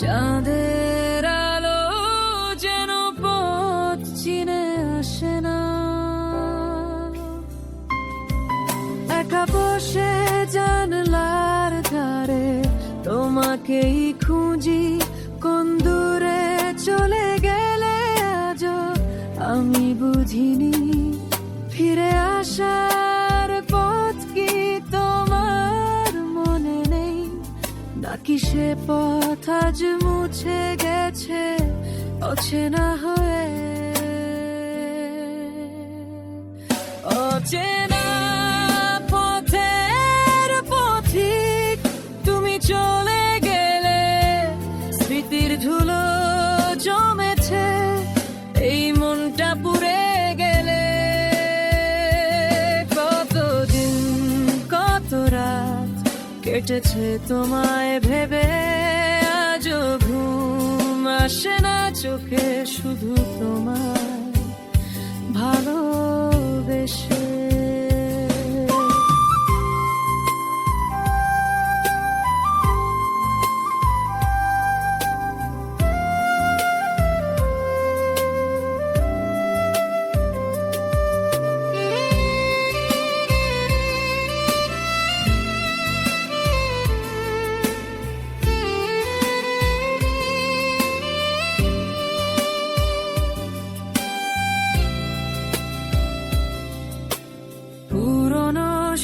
চাঁদের আলো যেন পথ চিনে আসে না, একা বসে জানলার ধারে তোমাকেই খুঁজি, কোন দূরে চলে গেলে আজও আমি বুঝিনি। ফিরে আসার পথ কি তোমার মনে নেই, নাকি সে পথ আজ মুছে গেছে অচেনা হয়ে? অচেনা পথের পথিক তুমি চলে গেলে, স্মৃতির ধুলো জমেছে এই মনটা পুড়ে গেলে। কতদিন কত রাত কেটেছে তোমায় ভেবে, আজও ঘুম আসে না চোখে শুধু তোমায় ভালোবেসে।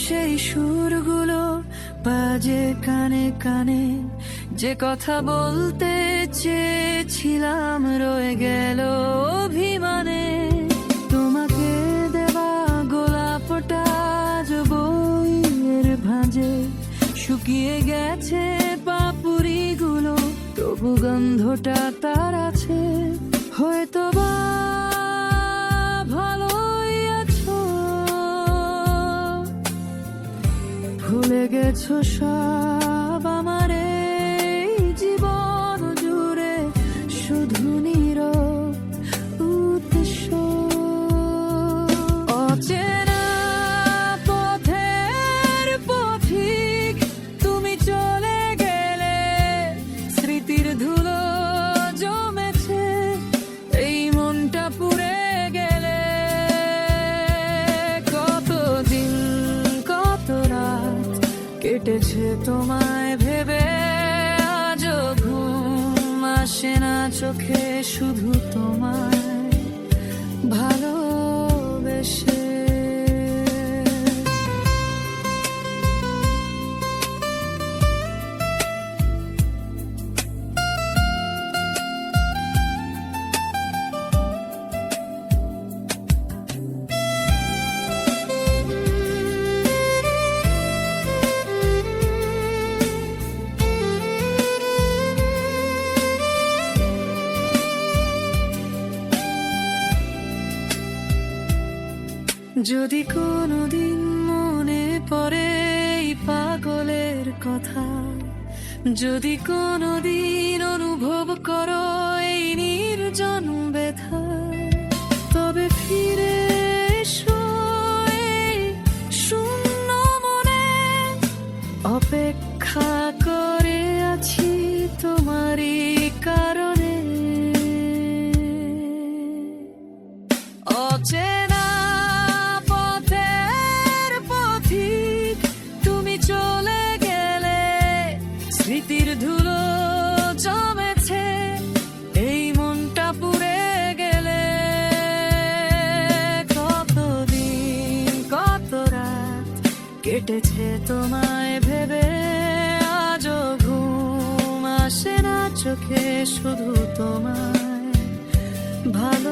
সেই সুরগুলো বাজে কানে কানে, যে কথা বলতে চেয়েছিলাম রয়ে গেল অভিমানে। তোমাকে দেওয়া গোলাপটা আজ বইয়ের ভাঁজে শুকিয়ে গেছে পাপড়িগুলো, তবু গন্ধটা তার আছে। হয়তো বা ভালোই আছো, ভুলে গেছো সব আমার এই জীবন জুড়ে, শুধু নীরব উদ্দেশ্য। অচেনা পথের পথিক তুমি চলে গেলে, স্মৃতির ধুলো জমেছে এই মনটা পুড়ে গেলে। কতদিন কত রাত কেটেছে তোমায় ভেবে, আজও ঘুম আসে না চোখে শুধু তোমায় ভালোবেসে। যদি কোনোদিন মনে পড়ে এই পাগলের কথা, যদি কোনোদিন অনুভব করো এই নির্জন ব্যথা, তবে ফিরে এসো এই শূন্য মনে। অপেক্ষা করে আছি তোমারই কারণে। অচেনা স্মৃতির ধুলো জমেছে এই মনটা পুড়ে গেলে। কতদিন কত রাত কেটেছে তোমায় ভেবে, আজও ঘুম আসে না চোখে শুধু তোমায় ভালো